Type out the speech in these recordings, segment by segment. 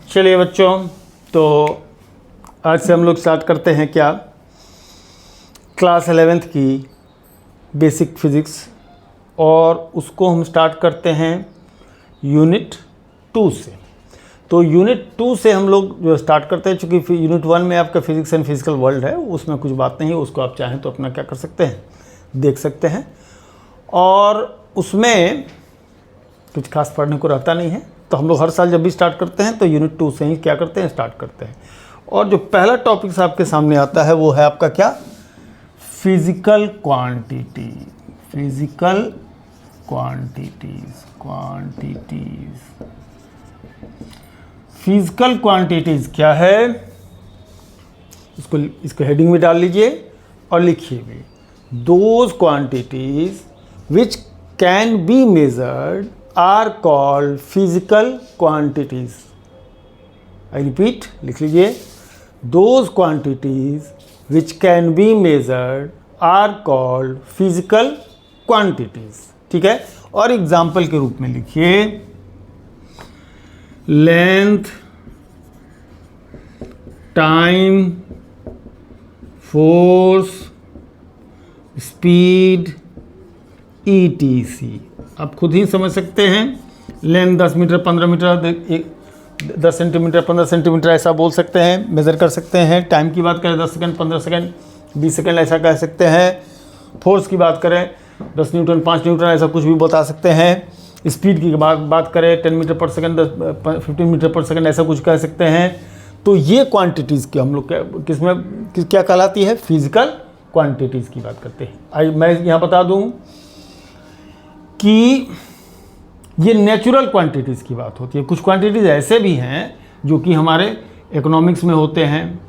चलिए बच्चों, तो आज से हम लोग स्टार्ट करते हैं क्या, क्लास 11th की बेसिक फिज़िक्स। और उसको हम स्टार्ट करते हैं यूनिट 2 से। तो यूनिट 2 से हम लोग जो स्टार्ट करते हैं, चूँकि यूनिट 1 में आपका फिज़िक्स एंड फिजिकल वर्ल्ड है, उसमें कुछ बात नहीं है, उसको आप चाहें तो अपना क्या कर सकते हैं, देख सकते हैं। और उसमें कुछ खास पढ़ने को रहता नहीं है, तो हम लोग हर साल जब भी स्टार्ट करते हैं तो यूनिट 2 से ही क्या करते हैं, स्टार्ट करते हैं। और जो पहला टॉपिक आपके सामने आता है वो है आपका क्या, physical quantity. Physical quantities physical quantities क्या है, इसको हेडिंग में डाल लीजिए और लिखिए भी, those quantities which can be measured are called physical quantities. I repeat, लिख लीजिए, those quantities which can be measured are called physical quantities. ठीक है। और एग्जाम्पल के रूप में लिखिए, length, time, force, speed, ETC। आप खुद ही समझ सकते हैं, length 10 metre, 15 metre, 10 centimetre, 15 centimetre ऐसा बोल सकते हैं, मेज़र कर सकते हैं। टाइम की बात करें 10 सेकंड, 15 सेकंड, 20 सेकंड ऐसा कह सकते हैं। फोर्स की बात करें 10 न्यूटन, 5 न्यूटन ऐसा कुछ भी बता सकते हैं। स्पीड की बात करें 10 मीटर पर सेकंड, 15 मीटर पर सेकंड ऐसा कुछ कह सकते हैं। तो ये क्वांटिटीज़ की हम लोग क्या कहलाती है, फिजिकल क्वांटिटीज़ की बात करते हैं। मैं यहाँ बता दूँ कि ये नेचुरल क्वांटिटीज़ की बात होती है। कुछ क्वांटिटीज़ ऐसे भी हैं जो कि हमारे इकोनॉमिक्स में होते हैं,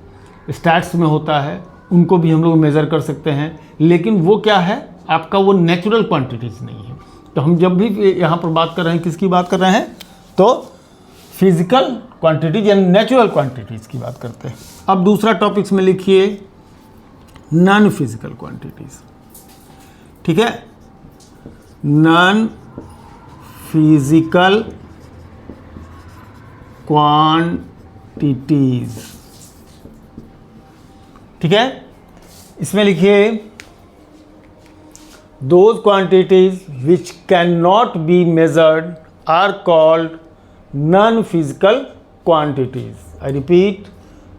स्टैट्स में होता है, उनको भी हम लोग मेज़र कर सकते हैं, लेकिन वो क्या है, आपका वो नेचुरल क्वांटिटीज़ नहीं है। तो हम जब भी यहाँ पर बात कर रहे हैं, किसकी बात कर रहे हैं, तो फिजिकल क्वांटिटीज यानी नेचुरल क्वांटिटीज़ की बात करते हैं। अब दूसरा टॉपिक्स में लिखिए, नॉन फिजिकल क्वांटिटीज़। ठीक है, नॉन फिजिकल क्वांटिटीज। ठीक है, इसमें लिखिए, those quantities which can not be measured are called non physical quantities. I repeat,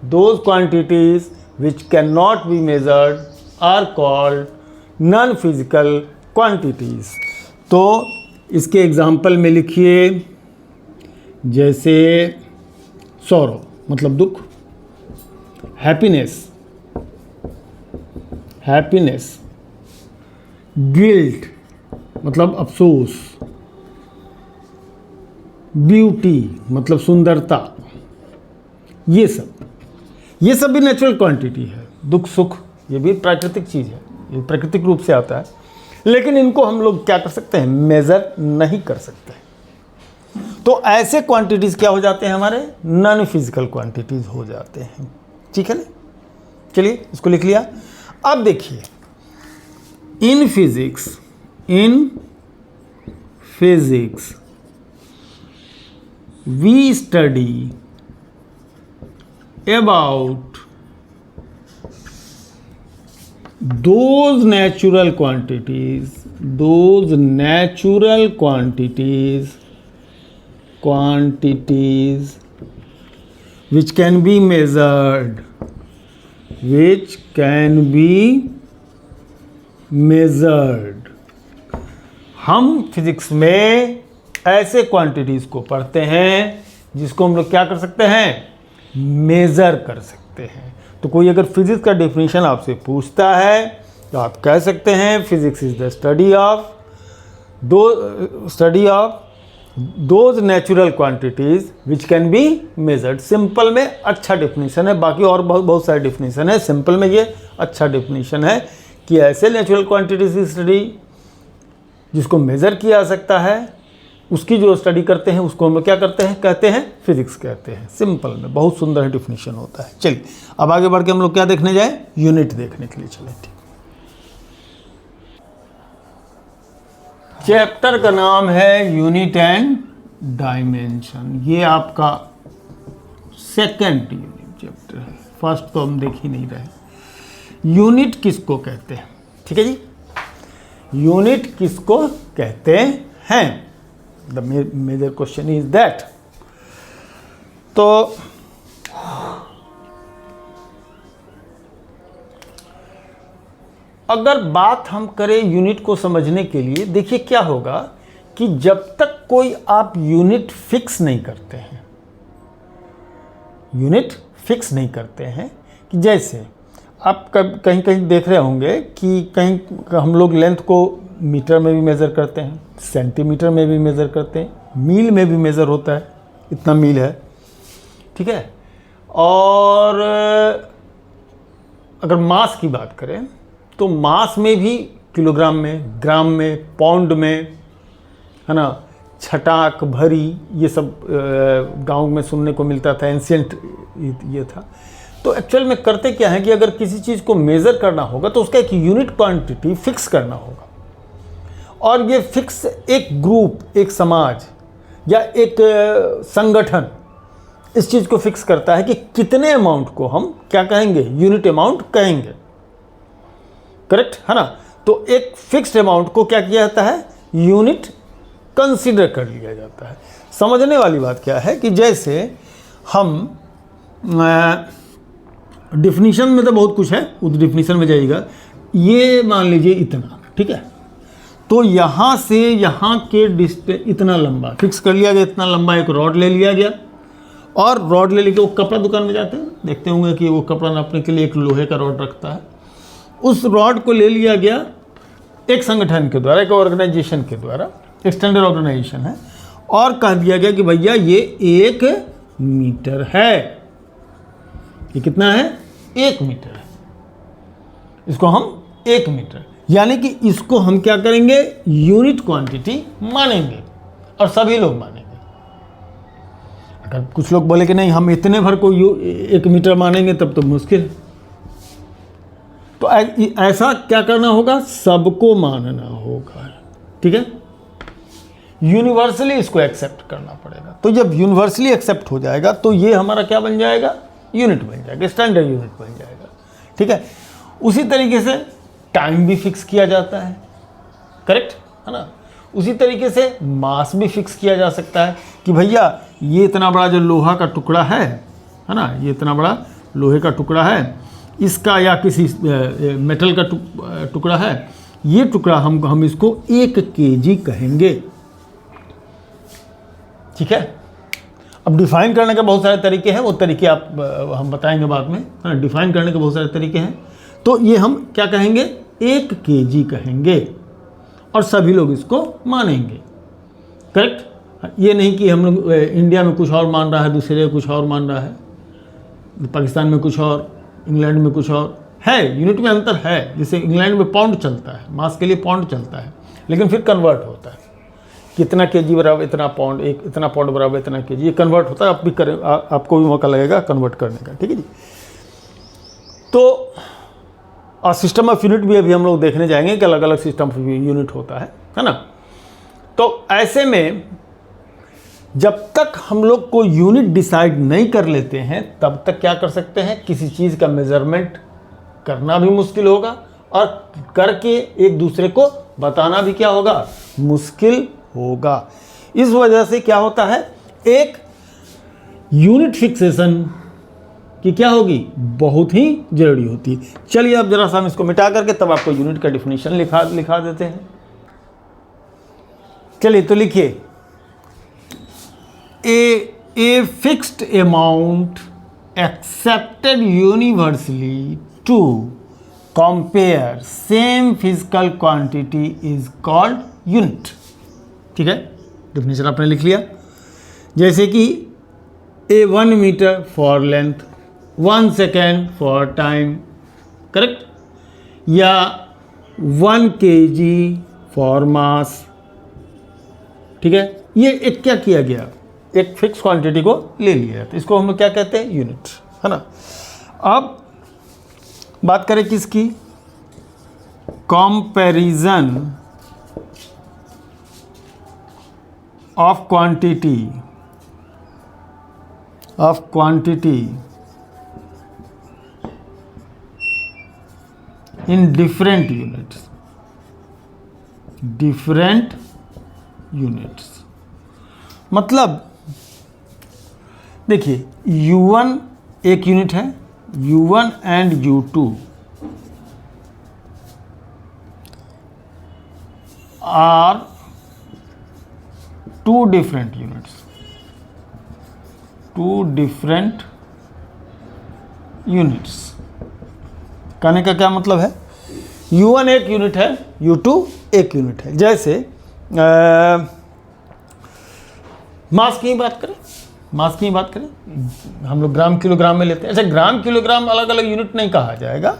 those quantities which can not be measured are called non physical quantities. तो इसके example में लिखिए, जैसे सॉरो मतलब दुख, हैप्पीनेस, गिल्ट मतलब अफसोस, ब्यूटी मतलब सुंदरता, ये सब भी नेचुरल क्वांटिटी है। दुख, सुख, ये भी प्राकृतिक चीज़ है, ये प्राकृतिक रूप से आता है, लेकिन इनको हम लोग क्या कर सकते हैं, मेज़र नहीं कर सकते। तो ऐसे क्वांटिटीज़ क्या हो जाते हैं, हमारे नॉन फिजिकल क्वांटिटीज़ हो जाते हैं। ठीक है ना, चलिए इसको लिख लिया। अब देखिए, in physics we study about those natural quantities which can be measured, हम फिजिक्स में ऐसे क्वांटिटीज़ को पढ़ते हैं जिसको हम लोग क्या कर सकते हैं, मेज़र कर सकते हैं। तो कोई अगर फिजिक्स का डेफिनेशन आपसे पूछता है तो आप कह सकते हैं, physics is the study of those natural quantities which can be measured. Simple में अच्छा डेफिनेशन है, बाकी और बहुत सारे डेफिनेशन है, सिंपल में ये अच्छा डेफिनेशन है कि ऐसे नेचुरल क्वांटिटीज़ की स्टडी जिसको मेज़र किया जा सकता है, उसकी जो स्टडी करते हैं उसको हम लोग क्या करते हैं, कहते हैं फिजिक्स कहते हैं। सिंपल में बहुत सुंदर डेफिनेशन होता है। चलिए अब आगे बढ़ के हम लोग क्या देखने जाएं, यूनिट देखने के लिए चले। चैप्टर का नाम है यूनिट एंड डायमेंशन। ये आपका सेकंड यूनिट चैप्टर है, फर्स्ट तो हम देख ही नहीं रहे। यूनिट किसको कहते हैं? ठीक है जी, यूनिट किसको कहते हैं? The major question is that. तो अगर बात हम करें यूनिट को समझने के लिए, देखिए क्या होगा कि जब तक कोई आप यूनिट फिक्स नहीं करते हैं, यूनिट फिक्स नहीं करते हैं, कि जैसे आप कहीं कहीं देख रहे होंगे कि कहीं हम लोग लेंथ को मीटर में भी मेज़र करते हैं, सेंटीमीटर में भी मेज़र करते हैं, मील में भी मेज़र होता है, इतना मील है, ठीक है। और अगर मास की बात करें तो मास में भी किलोग्राम में, ग्राम में, पाउंड में, है ना, छटाक, भरी, ये सब गांव में सुनने को मिलता था, एंशियंट ये था। तो एक्चुअल में करते क्या है कि अगर किसी चीज़ को मेज़र करना होगा तो उसका एक यूनिट क्वांटिटी फिक्स करना होगा, और ये फिक्स एक ग्रुप, एक समाज या एक संगठन इस चीज़ को फिक्स करता है कि कितने अमाउंट को हम क्या कहेंगे, यूनिट अमाउंट कहेंगे, करेक्ट है ना। तो एक फिक्स्ड अमाउंट को क्या किया जाता है, यूनिट कंसीडर कर लिया जाता है। समझने वाली बात क्या है कि जैसे हम डिफिनीशन में तो बहुत कुछ है, उस डिफिनीशन में जाइएगा, ये मान लीजिए इतना, ठीक है, तो यहाँ से यहाँ के डिस्टेंस इतना लंबा फिक्स कर लिया गया, इतना लंबा एक रॉड ले लिया गया, और रॉड ले लेके वो कपड़ा दुकान में जाते हैं, देखते होंगे कि वो कपड़ा नापने के लिए एक लोहे का रॉड रखता है, उस रॉड को ले लिया गया एक संगठन के द्वारा, एक ऑर्गेनाइजेशन के द्वारा, एक स्टैंडर्ड ऑर्गेनाइजेशन है, और कह दिया गया कि भैया ये 1 मीटर है। ये कितना है? 1 मीटर है। इसको हम 1 मीटर, यानी कि इसको हम क्या करेंगे, यूनिट क्वांटिटी मानेंगे, और सभी लोग मानेंगे। अगर कुछ लोग बोले कि नहीं हम इतने भर को 1 मीटर मानेंगे, तब तो मुश्किल। तो ऐसा क्या करना होगा, सबको मानना होगा, ठीक है, यूनिवर्सली इसको एक्सेप्ट करना पड़ेगा। तो जब यूनिवर्सली एक्सेप्ट हो जाएगा तो ये हमारा क्या बन जाएगा, यूनिट बन जाएगा, स्टैंडर्ड यूनिट बन जाएगा, ठीक है। उसी तरीके से टाइम भी फिक्स किया जाता है, करेक्ट है ना। उसी तरीके से मास भी फिक्स किया जा सकता है कि भैया ये इतना बड़ा जो लोहा का टुकड़ा है ना, ये इतना बड़ा लोहे का टुकड़ा है, इसका या किसी मेटल का टुकड़ा है, ये टुकड़ा हम इसको 1 kg कहेंगे, ठीक है। अब डिफाइन करने के बहुत सारे तरीके हैं, वो तरीके हम बताएंगे बाद में, है ना। डिफाइन करने के बहुत सारे तरीके हैं। तो ये हम क्या कहेंगे, 1 kg कहेंगे, और सभी लोग इसको मानेंगे, करेक्ट। ये नहीं कि हम लोग इंडिया में कुछ और मान रहा है, दूसरे कुछ और मान रहा है, पाकिस्तान में कुछ और, इंग्लैंड में कुछ और है, यूनिट में अंतर है। जैसे इंग्लैंड में पाउंड चलता है, मास के लिए पाउंड चलता है, लेकिन फिर कन्वर्ट होता है, कितना केजी बराबर इतना पाउंड, एक इतना पाउंड बराबर इतना केजी, ये कन्वर्ट होता है। आप भी करें, आपको भी मौका लगेगा कन्वर्ट करने का, ठीक है जी। तो और सिस्टम ऑफ यूनिट भी अभी हम लोग देखने जाएंगे कि अलग अलग सिस्टम ऑफ यूनिट होता है ना। तो ऐसे में जब तक हम लोग को यूनिट डिसाइड नहीं कर लेते हैं, तब तक क्या कर सकते हैं, किसी चीज़ का मेजरमेंट करना भी मुश्किल होगा, और करके एक दूसरे को बताना भी क्या होगा, मुश्किल होगा। इस वजह से क्या होता है, एक यूनिट फिक्सेशन की क्या होगी, बहुत ही जरूरी होती है। चलिए अब जरा सा हम इसको मिटा करके तब आपको यूनिट का डिफिनीशन लिखा देते हैं। चलिए तो लिखिए, a fixed amount accepted universally to compare same physical quantity is called unit, ठीक है। डिफिनीशन आपने लिख लिया। जैसे कि a 1 metre for length, 1 second for time, correct, या 1 kg फॉर मास, ठीक है। ये एक क्या किया गया, एक फिक्स क्वांटिटी को ले लिया जाता है, इसको हम लोग क्या कहते हैं, यूनिट, है ना। अब बात करें किसकी, comparison of quantity of quantity in different units. मतलब देखिए U1 एक यूनिट है, U1 and U2 are two different units. कहने का क्या मतलब है, U1 एक यूनिट है, U2 एक यूनिट है। जैसे मास की बात करें, हम लोग ग्राम किलोग्राम में लेते हैं। अच्छा, ग्राम किलोग्राम अलग अलग यूनिट नहीं कहा जाएगा,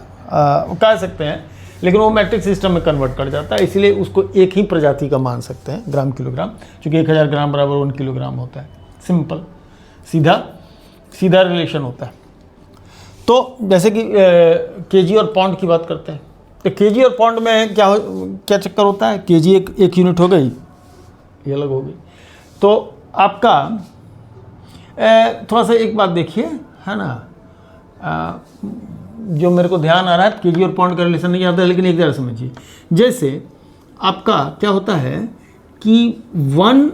वो कह सकते हैं, लेकिन वो मैट्रिक सिस्टम में कन्वर्ट कर जाता है, इसलिए उसको एक ही प्रजाति का मान सकते हैं, ग्राम किलोग्राम, क्योंकि 1000 ग्राम बराबर 1 किलोग्राम होता है। सिंपल, सीधा रिलेशन होता है। तो जैसे कि केजी और पाउंड की बात करते हैं, तो केजी और पाउंड में क्या चक्कर होता है, केजी एक यूनिट हो गई, ये अलग हो गई। तो आपका थोड़ा सा एक बात देखिए, है ना, जो मेरे को ध्यान आ रहा है, केजी और पाउंड का रिलेशन नहीं आता है, लेकिन एक जरा समझिए। जैसे आपका क्या होता है कि 1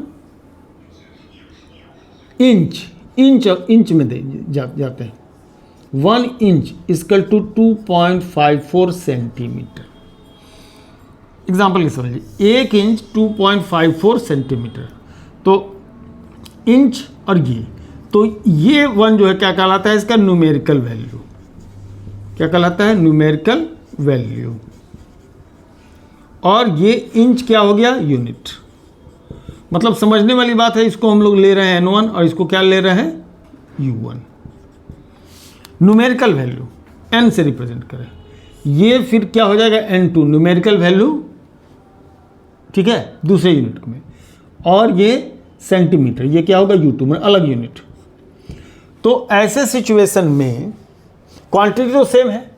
इंच में जाते हैं। 1 inch equal to 2.54 centimetre. Example की समझिए, 1 इंच 2.54 सेंटीमीटर। तो इंच और ये 1 जो है क्या कहलाता है, इसका न्यूमेरिकल वैल्यू। क्या कहलाता है, न्यूमेरिकल वैल्यू। और ये इंच क्या हो गया, यूनिट। मतलब समझने वाली बात है, इसको हम लोग ले रहे हैं N1 और इसको क्या ले रहे हैं, U1। न्यूमेरिकल वैल्यू N से रिप्रेजेंट करें, ये फिर क्या हो जाएगा, N2 न्यूमेरिकल वैल्यू, ठीक है, दूसरे यूनिट में। और ये सेंटीमीटर, ये क्या होगा, U2 में अलग यूनिट। तो ऐसे सिचुएशन में क्वांटिटी तो सेम है,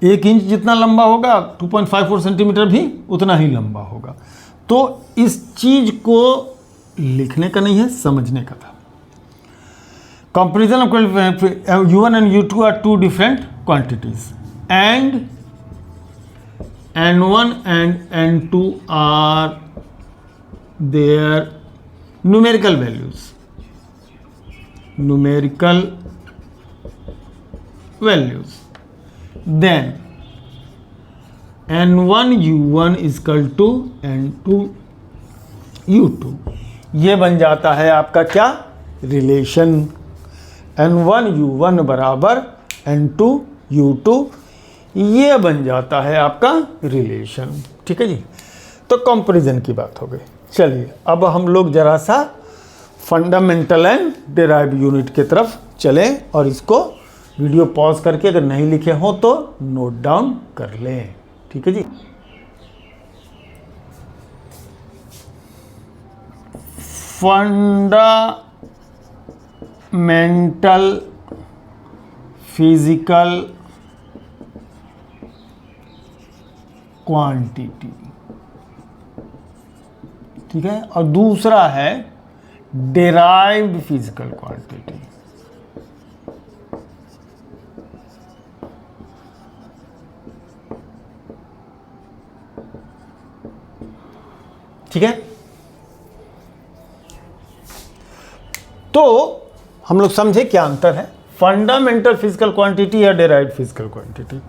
1 इंच जितना लंबा होगा 2.54 सेंटीमीटर भी उतना ही लंबा होगा। तो इस चीज को लिखने का नहीं है, समझने का था। Comparison of U1 and U2 are two different quantities and N1 and N2 are their numerical values. Then N1 U1 equal to N2 U2, ये बन जाता है आपका क्या, रिलेशन। N1 U1 बराबर N2 U2, ये बन जाता है आपका रिलेशन। ठीक है जी, तो कंपैरिजन की बात हो गई। चलिए अब हम लोग जरा सा फंडामेंटल एंड डेराइव यूनिट की तरफ चलें, और इसको वीडियो पॉज करके अगर नहीं लिखे हो तो नोट डाउन कर लें। ठीक है जी, फंडामेंटल फिजिकल क्वांटिटी, ठीक है, और दूसरा है डेराइव्ड फिजिकल क्वांटिटी। ठीक है, तो हम लोग समझे क्या अंतर है, फंडामेंटल फिजिकल क्वांटिटी या डेराइव्ड फिजिकल क्वांटिटी।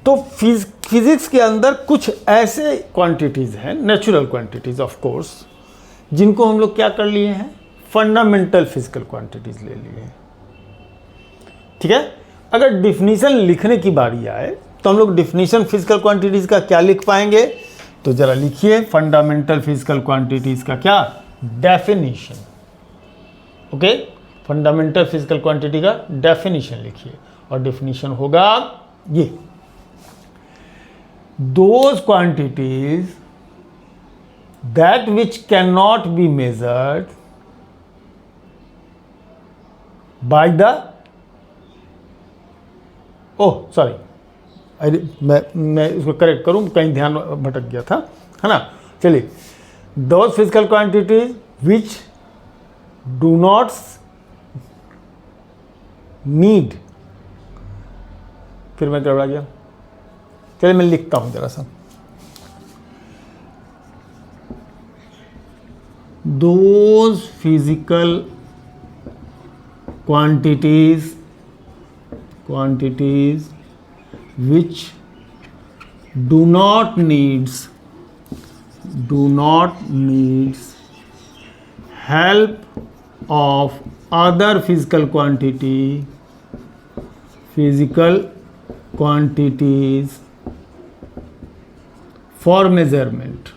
तो फिजिक्स के अंदर कुछ ऐसे क्वांटिटीज हैं, नेचुरल क्वांटिटीज ऑफ कोर्स, जिनको हम लोग क्या कर लिए हैं, फंडामेंटल फिजिकल क्वांटिटीज ले लिए हैं। ठीक है, अगर डिफिनीशन लिखने की बारी आए तो हम लोग डिफिनीशन फिजिकल क्वांटिटीज का क्या लिख पाएंगे, तो जरा लिखिए फंडामेंटल फिजिकल क्वांटिटीज का क्या definition. Okay, fundamental physical quantity का डेफिनेशन लिखिए, और डेफिनेशन होगा ये, those quantities that which cannot be measured by the मैं इसको करेक्ट करूं, कहीं ध्यान भटक गया था, है ना। चलिए, those physical quantities which do not need, फिर मैं गड़बड़ा गया, चलिए मैं लिखता हूं जरा सा। Those physical quantities which do not needs help of other physical quantities for measurement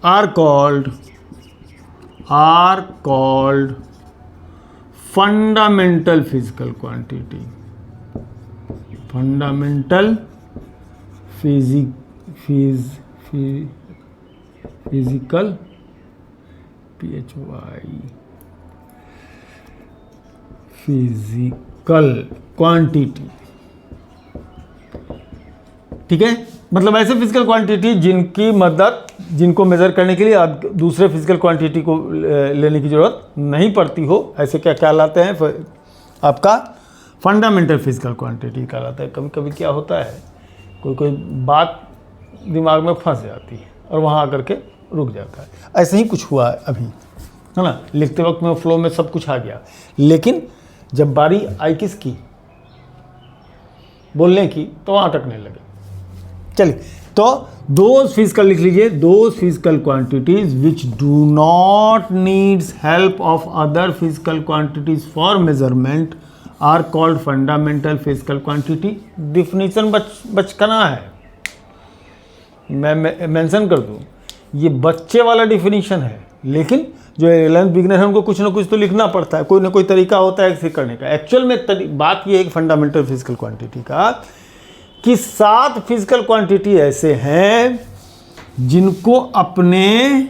are called fundamental physical quantity. Fundamental physical physical quantity. ठीक है, मतलब ऐसे फिजिकल क्वांटिटी जिनको मेजर करने के लिए आप दूसरे फिजिकल क्वांटिटी को लेने की जरूरत नहीं पड़ती हो, ऐसे क्या कहलाते हैं? आपका फंडामेंटल फिजिकल क्वांटिटी कहलाता है। कभी कभी क्या होता है, कोई बात दिमाग में फंस जाती है और वहाँ आकर के रुक जाता है। ऐसे ही कुछ हुआ अभी, है ना, लिखते वक्त में फ्लो में सब कुछ आ गया, लेकिन जब बारी आई किसकी, बोलने की, तो वहाँ अटकने लगे। चलिए, तो दोज फिजिकल लिख लीजिए, those physical quantities which do not needs help of other physical quantities for measurement are called fundamental physical quantity. Definition बचकाना है, मैं मेंशन कर दूं, ये बच्चे वाला डिफिनीशन है, लेकिन जो 11th बिगिनर है उनको कुछ ना कुछ तो लिखना पड़ता है, कोई ना कोई तरीका होता है इसे करने का। एक्चुअल में बात ये है कि फंडामेंटल फिजिकल क्वांटिटी का, कि 7 फिजिकल क्वांटिटी ऐसे हैं जिनको अपने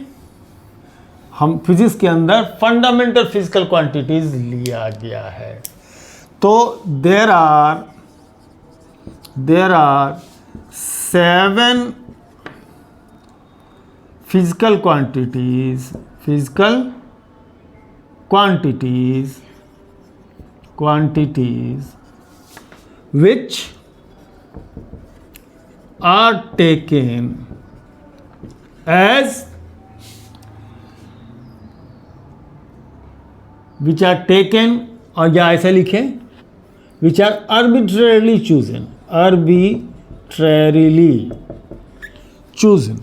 हम फिजिक्स के अंदर फंडामेंटल फिजिकल क्वांटिटीज लिया गया है। तो there are 7 physical quantities which are taken as और या ऐसा लिखें, which are arbitrarily chosen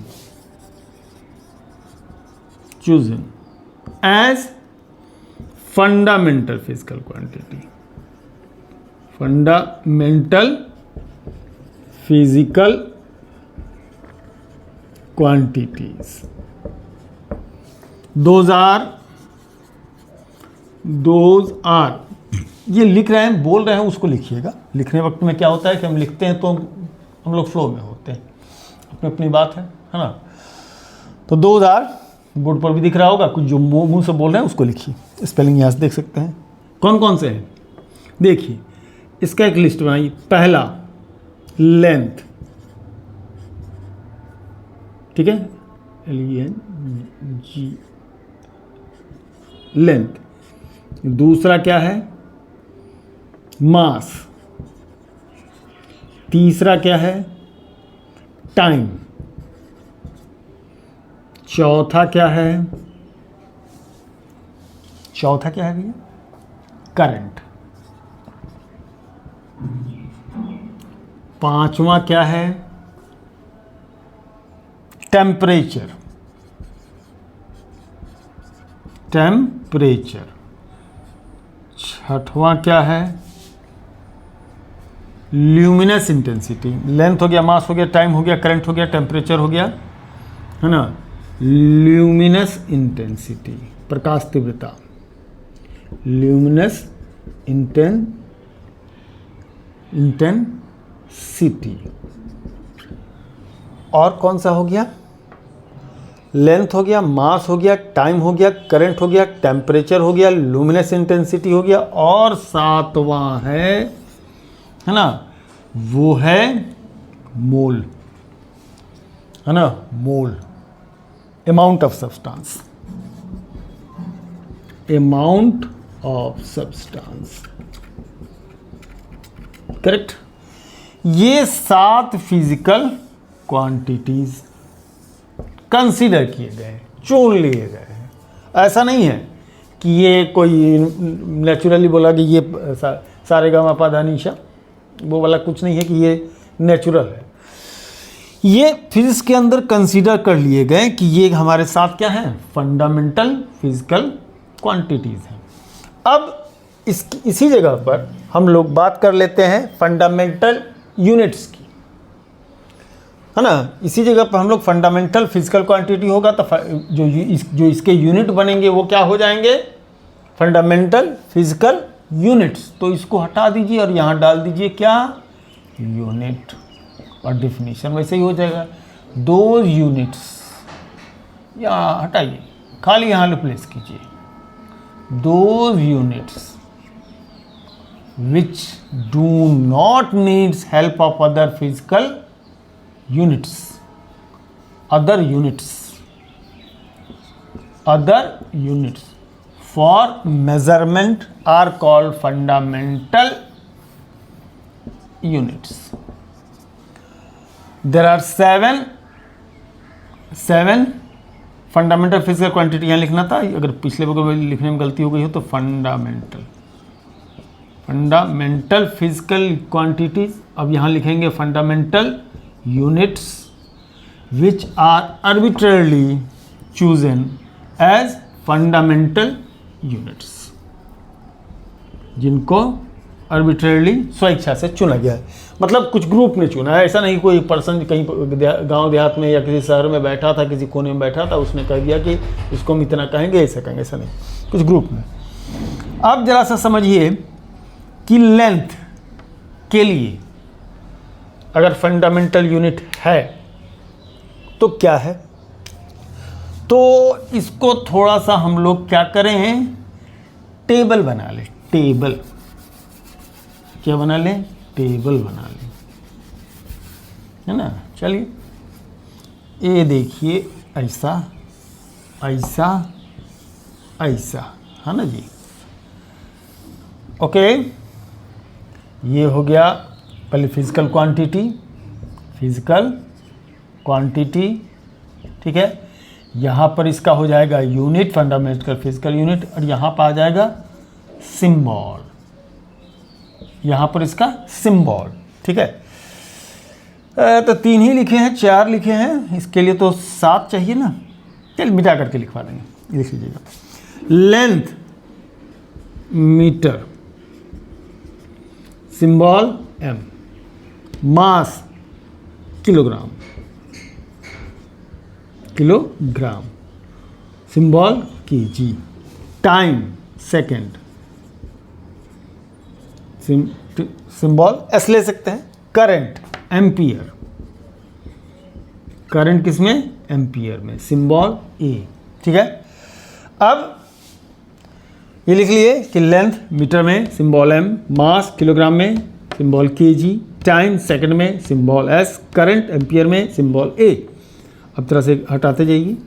as fundamental physical quantity, fundamental physical quantities. Those are ये लिख रहे हैं, बोल रहे हैं, उसको लिखिएगा। लिखने वक्त में क्या होता है कि हम लिखते हैं तो हम लोग फ्लो में होते हैं, अपनी बात है ना। तो 2 बोर्ड पर भी दिख रहा होगा, कुछ जो मुंह से बोल रहे हैं उसको लिखिए। स्पेलिंग यहाँ से देख सकते हैं कौन कौन से हैं। देखिए, इसका एक लिस्ट बनाइए। पहला लेंथ, ठीक है, LENG लेंथ। दूसरा क्या है, मास। तीसरा क्या है, टाइम। चौथा क्या है भैया, करंट। पांचवा क्या है, टेम्परेचर। छठवां क्या है, ल्यूमिनस इंटेंसिटी। लेंथ हो गया, मास हो गया, टाइम हो गया, करंट हो गया, टेम्परेचर हो गया, है ना। ल्यूमिनस इंटेंसिटी, प्रकाश तीव्रता, ल्यूमिनस इंटेंसिटी। और कौन सा हो गया, लेंथ हो गया, मास हो गया, टाइम हो गया, करंट हो गया, टेम्परेचर हो गया, लुमिनस इंटेंसिटी हो गया, और 7वां है ना, वो है मोल, है ना, mole, amount of substance. Amount of substance, correct. ये 7 फिजिकल क्वांटिटीज कंसीडर किए गए, चुन लिए गए हैं। ऐसा नहीं है कि ये कोई नेचुरली बोला कि ये सारे गामा पा धा नी सा, वो वाला कुछ नहीं है कि ये नेचुरल है। ये फिजिक्स के अंदर कंसीडर कर लिए गए कि ये हमारे साथ क्या है, फंडामेंटल फिजिकल क्वांटिटीज़ हैं। अब इसी जगह पर हम लोग बात कर लेते हैं फंडामेंटल यूनिट्स की, है ना। इसी जगह पर हम लोग फंडामेंटल फिजिकल क्वांटिटी होगा तो जो इसके यूनिट बनेंगे वो क्या हो जाएंगे, फंडामेंटल फिजिकल यूनिट्स। तो इसको हटा दीजिए और यहाँ डाल दीजिए क्या, यूनिट, और डेफिनेशन वैसे ही हो जाएगा। 2 यूनिट्स यहाँ हटाइए, खाली यहाँ रिप्लेस कीजिए। 2 units which do not needs help of other physical units, other units for measurement are called fundamental units. There are 7 fundamental physical quantity यहाँ लिखना था, अगर पिछले बुक में लिखने में गलती हो गई हो तो फंडामेंटल फिजिकल क्वांटिटीज, अब यहाँ लिखेंगे fundamental units which are arbitrarily chosen as fundamental units, जिनको आर्बिट्रेरली स्वेच्छा से चुना गया है। मतलब कुछ ग्रुप ने चुना है, ऐसा नहीं कोई पर्सन कहीं गांव देहात में या किसी शहर में बैठा था, किसी कोने में बैठा था, उसने कह दिया कि इसको हम इतना कहेंगे, ऐसा कहेंगे, ऐसा नहीं, कुछ ग्रुप में। अब जरा सा समझिए कि लेंथ के लिए अगर फंडामेंटल यूनिट है तो क्या है, तो इसको थोड़ा सा हम लोग क्या करें, टेबल बना लें। टेबल क्या बना लें, टेबल बना लें, है ना। चलिए ये देखिए, ऐसा ऐसा ऐसा, है ना जी। ओके, ये हो गया पहले फिजिकल क्वांटिटी, ठीक है। यहाँ पर इसका हो जाएगा यूनिट, फंडामेंटल फिजिकल यूनिट, और यहाँ पर आ जाएगा सिंबल, यहाँ पर इसका सिंबल, ठीक है। तो 3 ही लिखे हैं, 4 लिखे हैं, इसके लिए तो 7 चाहिए ना। चल मिटा करके लिखवा देंगे, लिख लीजिएगा। Length metre, symbol m, mass kilogram, symbol kg, time second, symbol s ले सकते हैं। करंट एम्पियर, करंट किसमें, एम्पियर में, सिंबल a, ठीक है। अब ये लिख लिए कि लेंथ मीटर में सिंबल m, मास किलोग्राम में सिंबल kg, टाइम सेकंड में सिंबल s, करंट एम्पियर में सिंबल a। अब तरह से हटाते जाइए,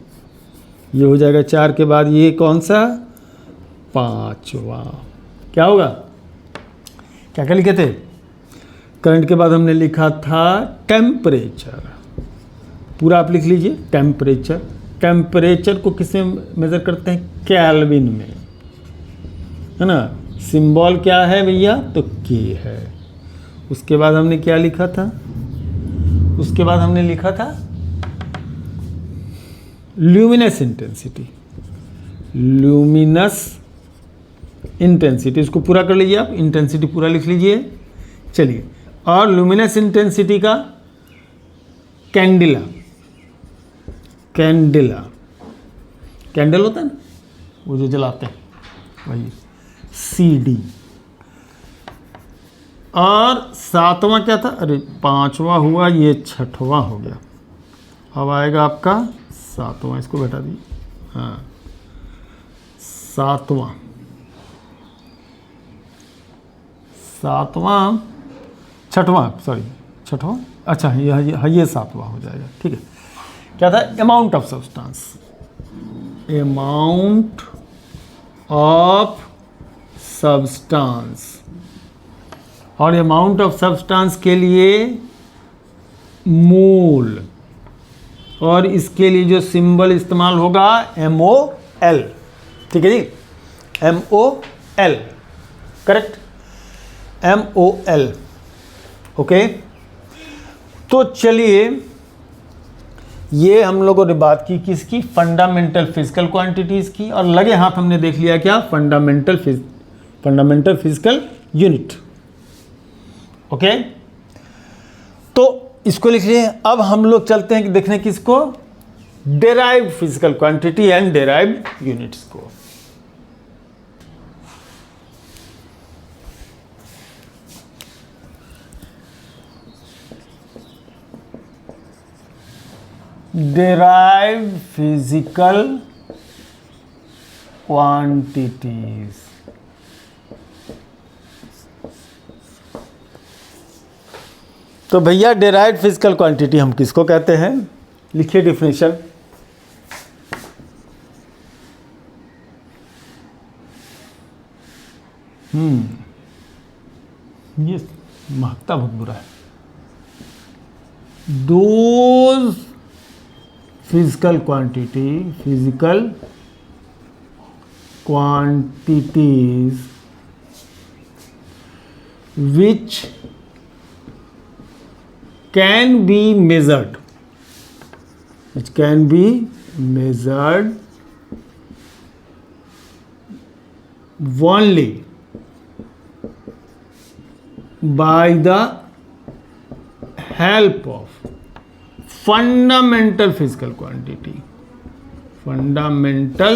ये हो जाएगा 4 के बाद ये कौन सा, 5वां, क्या होगा, क्या क्या लिखे थे, करंट के बाद हमने लिखा था टेम्परेचर, पूरा आप लिख लीजिए। टेम्परेचर को किसमें मेज़र करते हैं, केल्विन में, है ना। सिंबल क्या है भैया, तो के है। उसके बाद हमने क्या लिखा था, उसके बाद हमने लिखा था ल्यूमिनस इंटेंसिटी, इसको पूरा कर लीजिए आप, इंटेंसिटी पूरा लिख लीजिए। चलिए, और ल्यूमिनस इंटेंसिटी का कैंडल होता है ना, वो जो जलाते हैं, वही CD। और 7वां क्या था, अरे 5वां हुआ, ये 6वां हो गया। अब आएगा आपका 7वां, इसको बैठा दीजिए, हाँ 7वां, छठवां, अच्छा ये 7वां हो जाएगा, ठीक है। क्या था, amount of substance, amount of substance, और अमाउंट ऑफ सब्सटेंस के लिए मोल, और इसके लिए जो सिंबल इस्तेमाल होगा MOL। ठीक है जी, MOL, करेक्ट, MOL। ओके, तो चलिए ये हम लोगों ने बात की किसकी, फंडामेंटल फिजिकल क्वांटिटीज की, और लगे हाथ हमने देख लिया क्या, फंडामेंटल फिजिकल यूनिट। ओके, तो इसको लिख लिए। अब हम लोग चलते हैं कि देखने किसको, derived physical quantity and derived units को। derived physical quantities। तो भैया derived physical quantity हम किसको कहते हैं, लिखिए डिफिनेशन। ये महकता बहुत बुरा है। Those physical quantities which can be measured, only by the help of fundamental physical quantity, fundamental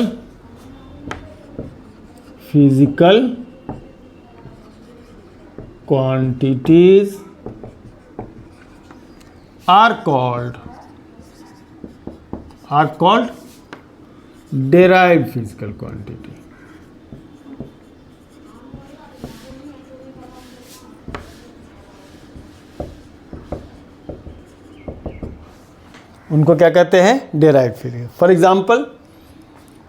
physical quantities are called derived physical quantity। उनको क्या कहते हैं, डेराइव्ड फिजिकल। फॉर एग्जाम्पल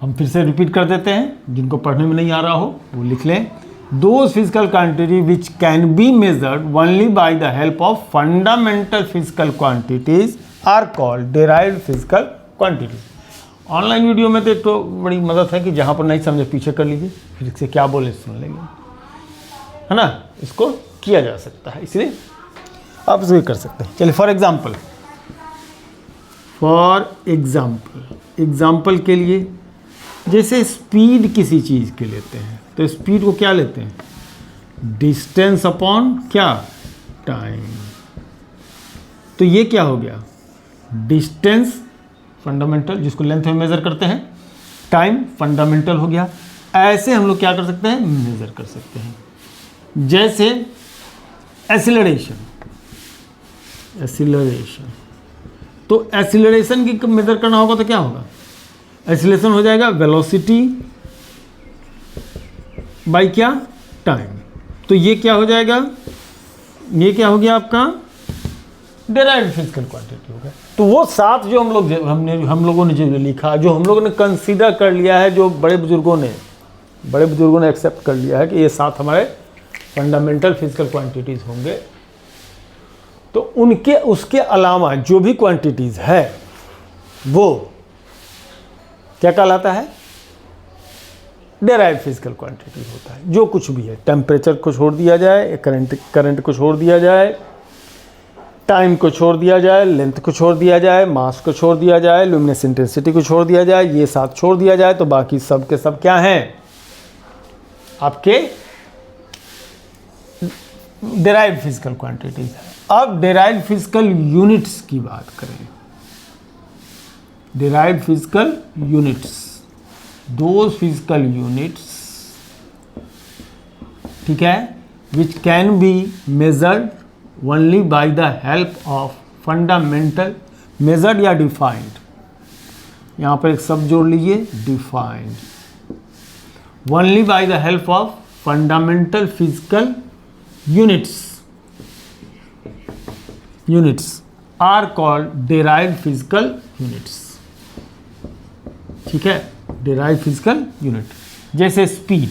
हम फिर से रिपीट कर देते हैं, जिनको पढ़ने में नहीं आ रहा हो वो लिख लें। Those physical quantity which can be measured only by the help of fundamental physical quantities are called derived physical quantities. Online video में तो बड़ी मदद है कि जहाँ पर नहीं समझे पीछे कर लीजिए, फिर से क्या बोले सुन लेंगे, है ना, इसको किया जा सकता है, इसलिए आप इसको कर सकते हैं। चलिए फॉर एग्जाम्पल के लिए, जैसे स्पीड किसी चीज़ के लेते हैं, तो स्पीड को क्या लेते हैं, डिस्टेंस अपॉन क्या, टाइम। तो ये क्या हो गया, डिस्टेंस फंडामेंटल, जिसको लेंथ में मेज़र करते हैं, टाइम फंडामेंटल हो गया। ऐसे हम लोग क्या कर सकते हैं, मेज़र कर सकते हैं। जैसे एसिलरेशन, तो एसिलरेशन की मेज़र करना होगा तो क्या होगा, एसिलेशन हो जाएगा वेलोसिटी बाय क्या, टाइम। तो ये क्या हो जाएगा, ये क्या हो गया आपका डेराइव्ड फिजिकल क्वांटिटी हो गया। तो वो सात जो हम लोगों ने जो लिखा, जो हम लोगों ने कंसीडर कर लिया है, जो बड़े बुजुर्गों ने एक्सेप्ट कर लिया है कि ये सात हमारे फंडामेंटल फिजिकल क्वांटिटीज होंगे, तो उनके उसके अलावा जो भी क्वांटिटीज है वो क्या कहलाता है, डेराइव्ड फिजिकल क्वांटिटी होता है। जो कुछ भी है, टेम्परेचर को छोड़ दिया जाए, करंट को छोड़ दिया जाए, टाइम को छोड़ दिया जाए, लेंथ को छोड़ दिया जाए, मास को छोड़ दिया जाए, लुमिनस इंटेंसिटी को छोड़ दिया जाए, ये साथ छोड़ दिया जाए, तो बाकी सब के सब क्या हैं, आपके डेराइव्ड फिजिकल क्वांटिटीज है। अब डेराइव्ड फिजिकल यूनिट्स की बात करें, derived physical units, those physical units, ठीक है, which can be measured only by the help of fundamental, measured या defined, यहाँ पर एक शब्द जोड़ लीजिए, defined, only by the help of fundamental physical units are called derived physical units। ठीक है, डेराइव्ड फिजिकल यूनिट। जैसे स्पीड,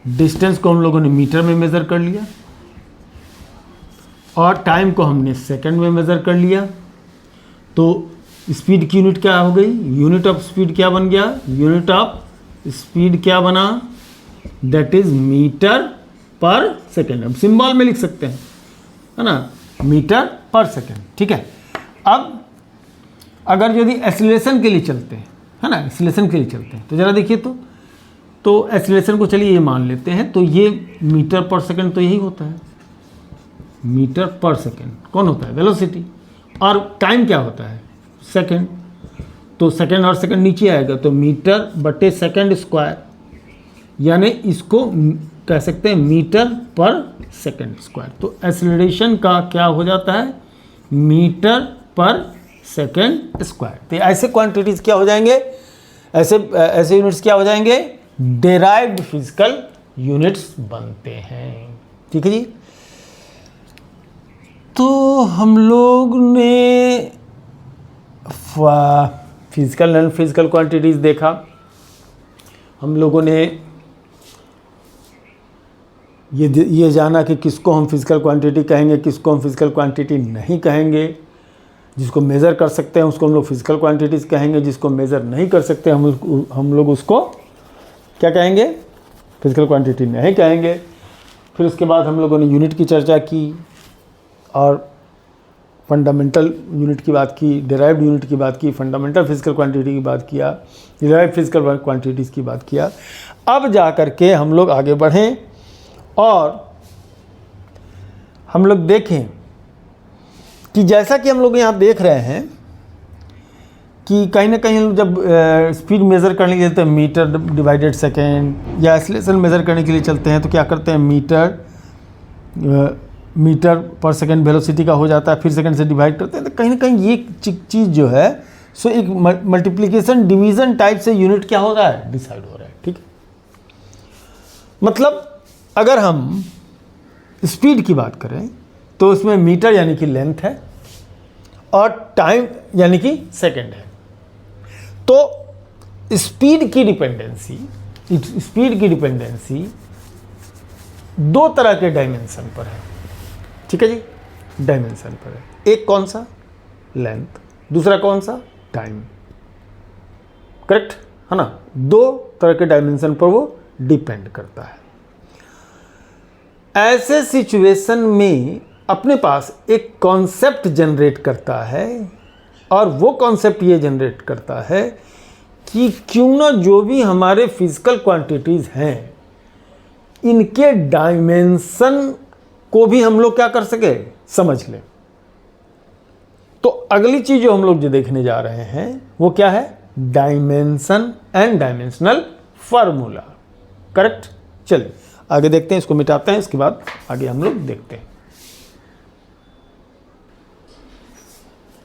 डिस्टेंस को हम लोगों ने मीटर में मेज़र कर लिया और टाइम को हमने सेकंड में मेज़र कर लिया। तो स्पीड की यूनिट क्या हो गई, यूनिट ऑफ स्पीड क्या बन गया, यूनिट ऑफ स्पीड क्या बना, दैट इज मीटर पर सेकेंड। हम सिंबल में लिख सकते हैं, है ना, मीटर पर सेकेंड। ठीक है। अब अगर यदि एक्सीलरेशन के लिए चलते हैं, है ना, एक्सीलरेशन के लिए चलते हैं, तो ज़रा देखिए तो एक्सीलरेशन को चलिए ये मान लेते हैं, तो ये मीटर पर सेकेंड तो यही होता है, मीटर पर सेकेंड कौन होता है, वेलोसिटी, और टाइम क्या होता है, सेकेंड। तो सेकेंड और सेकेंड नीचे आएगा, तो मीटर बटे सेकेंड स्क्वायर, यानी इसको कह सकते हैं मीटर पर सेकेंड स्क्वायर। तो एक्सेलरेशन का क्या हो जाता है, मीटर पर सेकेंड स्क्वायर। तो ऐसे क्वांटिटीज क्या हो जाएंगे, ऐसे यूनिट्स क्या हो जाएंगे, डेराइव्ड फिजिकल यूनिट्स बनते हैं। ठीक है जी। तो हम लोग ने फिजिकल नॉन फिजिकल क्वांटिटीज देखा, हम लोगों ने ये जाना कि किसको हम फिजिकल क्वांटिटी कहेंगे, किसको हम फिजिकल क्वांटिटी नहीं कहेंगे। जिसको मेज़र कर सकते हैं उसको हम लोग फिजिकल क्वांटिटीज़ कहेंगे, जिसको मेज़र नहीं कर सकते हम लोग उसको क्या कहेंगे, फिजिकल क्वांटिटी नहीं कहेंगे। फिर उसके बाद हम लोगों ने यूनिट की चर्चा की और फंडामेंटल यूनिट की बात की, डेराइव्ड यूनिट की बात की, फंडामेंटल फिजिकल क्वांटिटी की बात किया, डेराइव्ड फिजिकल क्वांटिटीज़ की बात किया। अब जा कर के हम लोग आगे बढ़ें और हम लोग देखें कि जैसा कि हम लोग यहाँ देख रहे हैं कि कहीं ना कहीं हम जब स्पीड मेज़र करने के लिए चलते हैं मीटर डिवाइडेड सेकेंड, या एक्सीलरेशन मेज़र करने के लिए चलते हैं तो क्या करते हैं, मीटर पर सेकेंड वेलोसिटी का हो जाता है, फिर सेकेंड से डिवाइड करते हैं। तो कहीं ना कहीं ये चीज़ जो है सो एक मल्टीप्लिकेशन डिवीज़न टाइप से यूनिट क्या हो रहा है, डिसाइड हो रहा है। ठीक है। मतलब अगर हम स्पीड की बात करें तो उसमें मीटर यानी कि लेंथ है और टाइम यानी कि सेकेंड है। तो स्पीड की डिपेंडेंसी दो तरह के डायमेंशन पर है। ठीक है जी, डायमेंशन पर है। एक कौन सा, लेंथ, दूसरा कौन सा, टाइम। करेक्ट है ना, दो तरह के डायमेंशन पर वो डिपेंड करता है। ऐसे सिचुएशन में अपने पास एक कॉन्सेप्ट जनरेट करता है और वो कॉन्सेप्ट ये जनरेट करता है कि क्यों ना जो भी हमारे फिजिकल क्वांटिटीज़ हैं इनके डायमेंशन को भी हम लोग क्या कर सके, समझ लें। तो अगली चीज़ जो हम लोग जो देखने जा रहे हैं वो क्या है, dimension and dimensional formula. Correct. चलिए आगे देखते हैं, इसको मिटाते हैं, इसके बाद आगे हम लोग देखते हैं।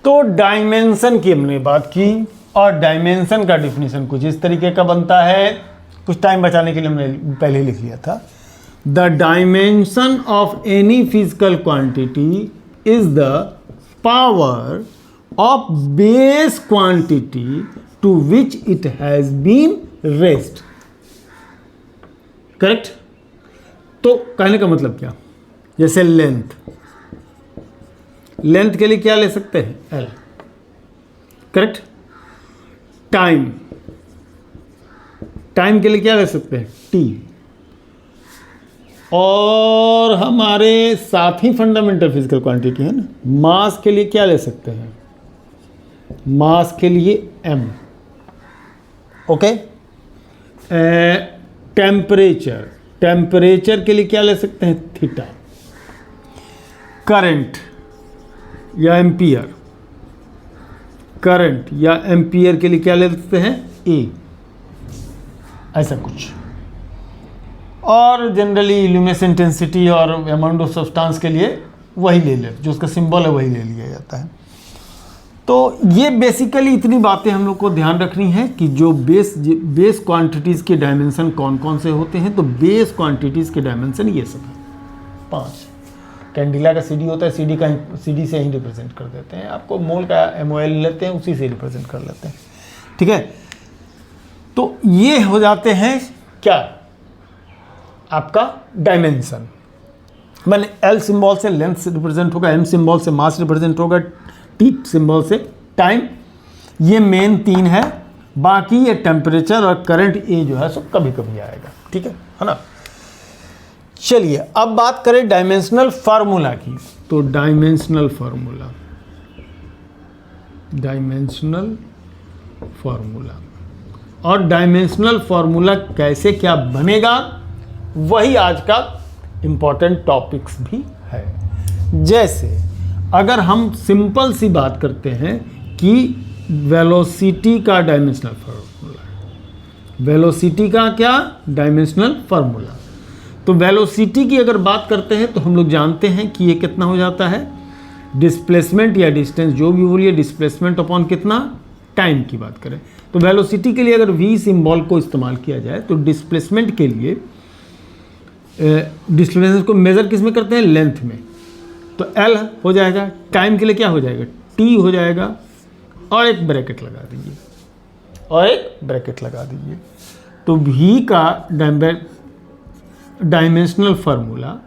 तो डायमेंशन की हमने बात की और डायमेंशन का डिफिनीशन कुछ इस तरीके का बनता है। कुछ टाइम बचाने के लिए हमने पहले ही लिख लिया था। The dimension of any physical quantity is the power of base quantity to which it has been raised. Correct. तो कहने का मतलब क्या, जैसे लेंथ के लिए क्या ले सकते हैं, एल। करेक्ट। टाइम के लिए क्या ले सकते हैं, टी। और हमारे साथ ही फंडामेंटल फिजिकल क्वांटिटी है ना, मास के लिए क्या ले सकते हैं, मास के लिए एम। ओके। टेम्परेचर के लिए क्या ले सकते हैं, थीटा। करंट या एम्पियर के लिए क्या ले सकते हैं, ए। ऐसा कुछ। और जनरली इल्यूमिनेशन इंटेंसिटी और अमाउंट ऑफ सब्सटेंस के लिए वही ले ले, जो उसका सिंबल है वही ले लिया जाता है। तो ये बेसिकली इतनी बातें हम लोग को ध्यान रखनी है कि जो बेस क्वांटिटीज़ के डायमेंशन कौन कौन से होते हैं। तो बेस क्वांटिटीज़ के डायमेंशन ये सब है 5। कैंडिला का सीडी होता है, सीडी से ही रिप्रेजेंट कर देते हैं। आपको मोल का एमओएल लेते हैं, उसी से रिप्रेजेंट कर लेते हैं। ठीक है। तो ये हो जाते हैं क्या, आपका डायमेंशन। मैंने L सिंबल से लेंथ रिप्रेजेंट होगा, M सिंबल से मास रिप्रेजेंट होगा, T सिंबल से टाइम। ये मेन 3 है, बाकी ये टेम्परेचर और करंट ये जो है सब कभी कभी आएगा, ठीक है ना। चलिए अब बात करें डायमेंशनल फार्मूला की। तो डायमेंशनल फार्मूला और डायमेंशनल फार्मूला कैसे क्या बनेगा, वही आज का इम्पॉर्टेंट टॉपिक्स भी है। जैसे अगर हम सिंपल सी बात करते हैं कि वेलोसिटी का डायमेंशनल फार्मूला, वेलोसिटी का क्या डायमेंशनल फार्मूला। तो वेलोसिटी की अगर बात करते हैं तो हम लोग जानते हैं कि ये कितना हो जाता है, डिस्प्लेसमेंट या डिस्टेंस जो भी बोलिए, डिस्प्लेसमेंट अपॉन कितना टाइम की बात करें तो वेलोसिटी के लिए अगर v सिंबल को इस्तेमाल किया जाए तो डिस्प्लेसमेंट के लिए डिस्प्लेसमेंट को मेज़र किस में करते हैं, लेंथ में। तो L हो जाएगा, टाइम के लिए क्या हो जाएगा, T हो जाएगा, और एक ब्रैकेट लगा दीजिए, तो V का डायमेंशनल फार्मूला।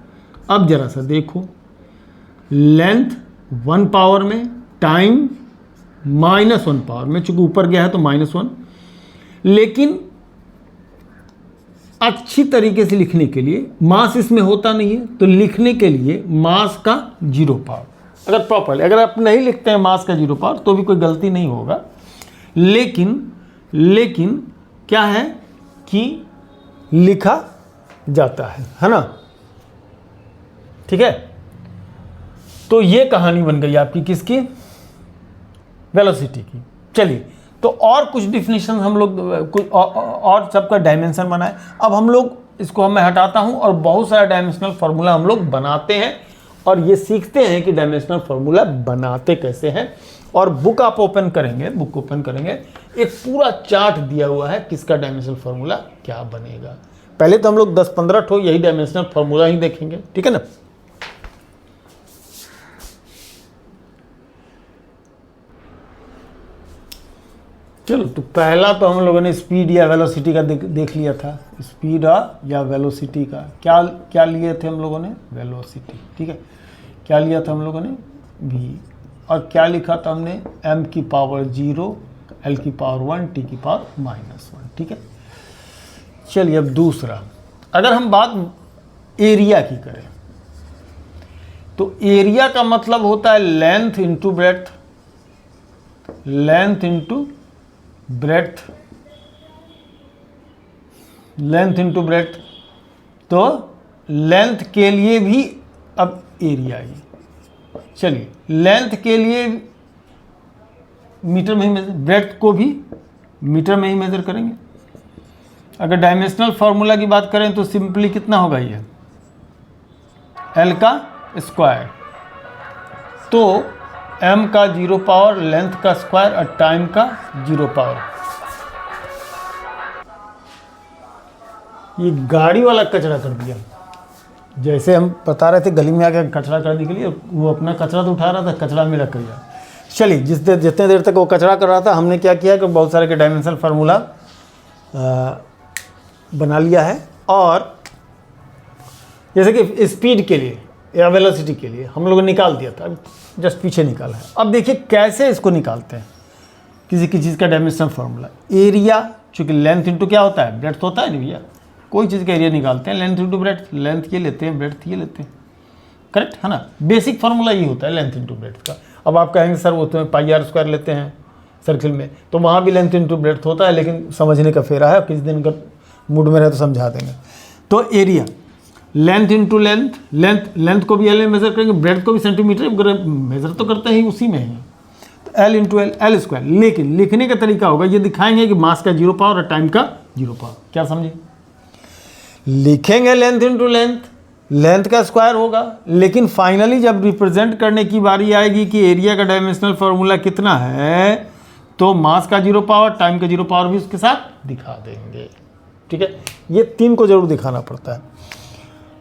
अब जरा सा देखो, लेंथ 1 पावर में, टाइम -1 पावर में, चूंकि ऊपर गया है तो -1, लेकिन अच्छी तरीके से लिखने के लिए मास इसमें होता नहीं है, तो लिखने के लिए मास का 0 पावर, अगर प्रॉपरली अगर आप नहीं लिखते हैं मास का 0 पावर तो भी कोई गलती नहीं होगा, लेकिन क्या है कि लिखा जाता है ना, ठीक है। तो ये कहानी बन गई आपकी किसकी, वेलोसिटी की। चलिए तो और कुछ डिफिनीशन हम लोग कुछ और सबका डायमेंशन बनाए। अब हम लोग इसको मैं हटाता हूं और बहुत सारा डायमेंशनल फार्मूला हम लोग बनाते हैं और ये सीखते हैं कि डायमेंशनल फार्मूला बनाते कैसे हैं। और बुक आप ओपन करेंगे, एक पूरा चार्ट दिया हुआ है किसका डायमेंशनल फार्मूला क्या बनेगा। पहले तो हम लोग 10-15 ठो यही डायमेंशनल फार्मूला ही देखेंगे, ठीक है ना। चलो तो पहला तो हम लोगों ने स्पीड या वेलोसिटी का देख लिया था। स्पीड या वेलोसिटी का क्या लिए थे हम लोगों ने, वेलोसिटी, ठीक है। क्या लिया था हम लोगों ने, v, और क्या लिखा था हमने, m की पावर 0, l की पावर 1, t की पावर -1, ठीक है। चलिए अब दूसरा, अगर हम बात एरिया की करें तो एरिया का मतलब होता है length into breadth, length into breadth. तो लेंथ के लिए भी अब एरिया ही, चलिए लेंथ के लिए मीटर में ही मेजर, ब्रेड्थ को भी मीटर में ही मेजर करेंगे। अगर डायमेंशनल फार्मूला की बात करें तो सिंपली कितना होगा, ये L का स्क्वायर, तो m का 0 पावर, लेंथ का स्क्वायर और टाइम का 0 पावर। ये गाड़ी वाला कचरा कर दिया, जैसे हम बता रहे थे गली में आके कचरा करने के लिए, वो अपना कचरा तो उठा रहा था, कचरा मेरा कर दिया। चलिए जितने देर तक वो कचरा कर रहा था हमने क्या किया कि बहुत सारे के डायमेंशनल फार्मूला बना लिया है। और जैसे कि स्पीड के लिए या वेलोसिटी के लिए हम लोगों ने निकाल दिया था, जस्ट पीछे निकाला है। अब देखिए कैसे इसको निकालते हैं किसी चीज़ का डायमेंशनल फार्मूला। एरिया, चूँकि लेंथ इंटू क्या होता है, ब्रेड्थ होता है नहीं भैया, कोई चीज़ का एरिया निकालते हैं लेंथ इंटू ब्रेड्थ, लेंथ ये लेते हैं, ब्रेड्थ ये लेते हैं, करेक्ट है ना। बेसिक फार्मूला ये होता है लेंथ इंटू ब्रेड्थ का। अब आप कहेंगे सर वो तो πr² लेते हैं सर्किल में, तो वहाँ भी लेंथ इंटू ब्रेड्थ होता है, लेकिन समझने का फेरा है, किसी दिन का मूड में रहे तो समझा देंगे। तो एरिया लेंथ इंटू लेंथ को भी एल में मेजर करेंगे, ब्रेड्थ को भी सेंटीमीटर मेजर तो करते हैं उसी में ही, तो एल इंटू एल स्क्वायर। लेकिन लिखने का तरीका होगा, ये दिखाएंगे कि मास का 0 पावर और टाइम का 0 पावर। क्या समझे, लिखेंगे लेंथ इंटू लेंथ का स्क्वायर होगा, लेकिन फाइनली जब रिप्रेजेंट करने की बारी आएगी कि एरिया का डायमेंशनल फार्मूला कितना है, तो मास का 0 पावर, टाइम का 0 पावर भी उसके साथ दिखा देंगे, ठीक है। ये 3 को जरूर दिखाना पड़ता है।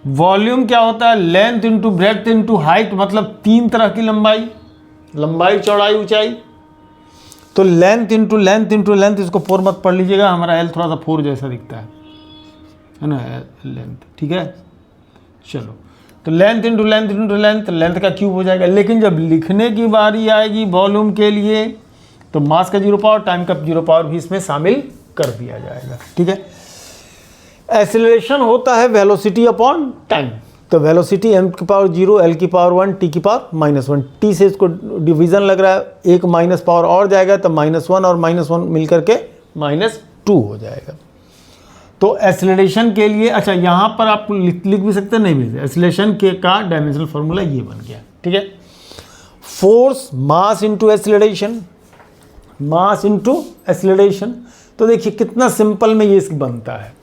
वॉल्यूम क्या होता है, length into breadth into height, मतलब 3 तरह की लंबाई, चौड़ाई, ऊंचाई। तो length into length into length, इसको 4 मत पढ़ लीजिएगा, हमारा एल थोड़ा सा 4 जैसा दिखता है ना, लेंथ, ठीक है। चलो, तो length into length into length, length का क्यूब हो जाएगा। लेकिन जब लिखने की बारी आएगी वॉल्यूम के लिए, तो मास का 0 पावर, टाइम का 0 पावर भी इसमें शामिल कर दिया जाएगा, ठीक है। एक्सीलरेशन होता है वेलोसिटी अपॉन टाइम, तो वेलोसिटी m की पावर 0, l की पावर 1, t की पावर -1। t से इसको डिवीजन लग रहा है, एक माइनस पावर और जाएगा, तो -1 और -1 मिलकर के -2 हो जाएगा। तो एक्सीलरेशन के लिए, अच्छा यहाँ पर आप लिख भी सकते हैं, नहीं भी सकते। एक्सीलरेशन के का डायमेंशनल फार्मूला ये बन गया, ठीक है। Force mass into acceleration, mass into acceleration. तो देखिए कितना सिंपल में ये बनता है।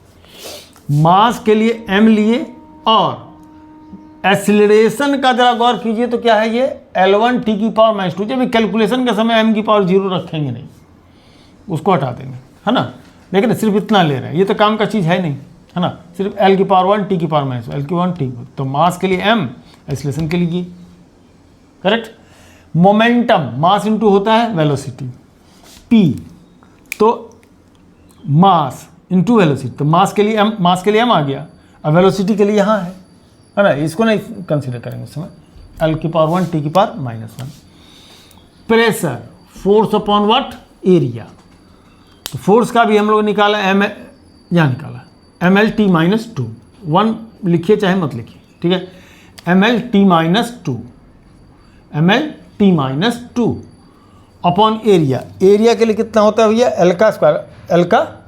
मास के लिए m लिए और एक्सीलरेशन का जरा गौर कीजिए तो क्या है ये, L1 t की पावर -2। जब कैलकुलेशन के समय m की पावर 0 रखेंगे नहीं, उसको हटा देंगे, है ना। लेकिन सिर्फ इतना ले रहे हैं, ये तो काम का चीज़ है नहीं, है ना। सिर्फ l की पावर 1, t की पावर -1, l की 1 t। तो मास के लिए m, एक्सीलरेशन के लिए, करेक्ट। मोमेंटम, मास इंटू होता है वेलोसिटी, p, तो मास इंटू वेलोसिटी, तो मास के लिए m आ गया, अब वेलोसिटी के लिए यहाँ है ना, इसको नहीं कंसीडर करेंगे उस समय। l की पावर 1, t की power -1। Pressure, force upon what, area. तो फोर्स का भी हम लोग निकाला, यहाँ निकाला mlt -2, 1 लिखिए चाहे मत लिखिए, ठीक है। mlt -2 upon area. एरिया के लिए कितना होता है भैया, l का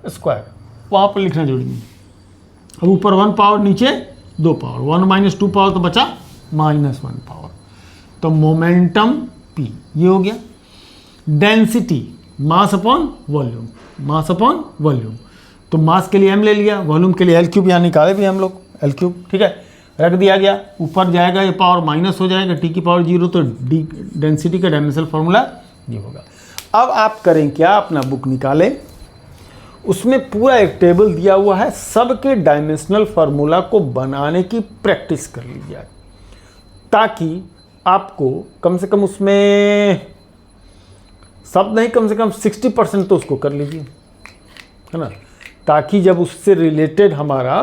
स्क्वायर, वहाँ पर लिखना जरूरी नहीं। अब ऊपर 1 पावर, नीचे 2 पावर, 1 - 2 पावर तो बचा -1 पावर। तो मोमेंटम p ये हो गया। Density, mass upon volume, mass upon volume. तो मास के लिए m ले लिया, वॉल्यूम के लिए L3 यहाँ निकाले भी हम लोग, L3, ठीक है, रख दिया गया। ऊपर जाएगा ये पावर माइनस हो जाएगा, t की पावर 0, तो डेंसिटी का डायमेंशनल फार्मूला ये होगा। अब आप करें क्या, अपना बुक निकालें, उसमें पूरा एक टेबल दिया हुआ है, सबके डायमेंशनल फार्मूला को बनाने की प्रैक्टिस कर लीजिए, ताकि आपको कम से कम उसमें सब नहीं, कम से कम 60% तो उसको कर लीजिए, है ना। ताकि जब उससे रिलेटेड हमारा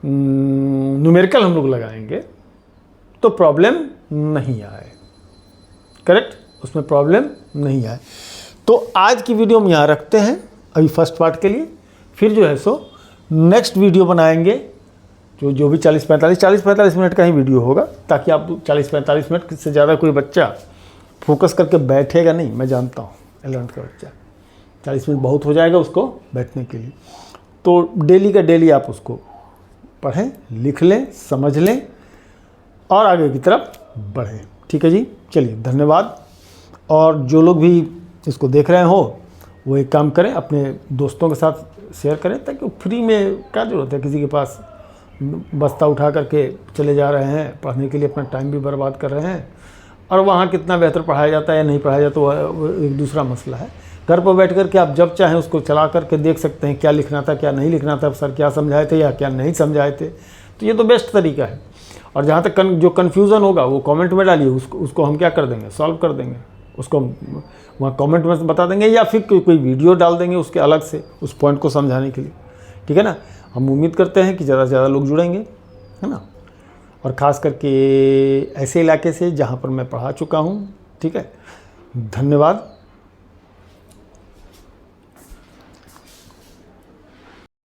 न्यूमेरिकल हम लोग लगाएंगे तो प्रॉब्लम नहीं आए, करेक्ट, उसमें प्रॉब्लम नहीं आए। तो आज की वीडियो हम यहाँ रखते हैं अभी फर्स्ट पार्ट के लिए। फिर जो है सो नेक्स्ट वीडियो बनाएंगे, जो भी 40-45 मिनट का ही वीडियो होगा, ताकि आप 40-45 मिनट से ज़्यादा कोई बच्चा फोकस करके बैठेगा नहीं, मैं जानता हूँ 11th का बच्चा 40 मिनट बहुत हो जाएगा उसको बैठने के लिए। तो डेली का डेली आप उसको पढ़ें, लिख लें, समझ लें और आगे की तरफ बढ़ें, ठीक है जी। चलिए धन्यवाद। और जो लोग भी इसको देख रहे हो वो एक काम करें, अपने दोस्तों के साथ शेयर करें, ताकि फ्री में क्या जरूरत है, किसी के पास बस्ता उठा करके चले जा रहे हैं पढ़ने के लिए, अपना टाइम भी बर्बाद कर रहे हैं, और वहाँ कितना बेहतर पढ़ाया जाता है या नहीं पढ़ाया जाता वो एक दूसरा मसला है। घर पर बैठ कर के आप जब चाहें उसको चला करके देख सकते हैं, क्या लिखना था क्या नहीं लिखना था, सर क्या समझाए थे या क्या नहीं समझाए थे। तो ये तो बेस्ट तरीका है। और जहाँ तक जो कन्फ्यूज़न होगा वो कमेंट में डालिए, उसको हम क्या कर देंगे, सॉल्व कर देंगे, उसको वहाँ कमेंट में बता देंगे, या फिर कोई वीडियो डाल देंगे उसके अलग से उस पॉइंट को समझाने के लिए, ठीक है ना। हम उम्मीद करते हैं कि ज़्यादा से ज़्यादा लोग जुड़ेंगे, है ना, और ख़ास करके ऐसे इलाके से जहाँ पर मैं पढ़ा चुका हूँ, ठीक है। धन्यवाद।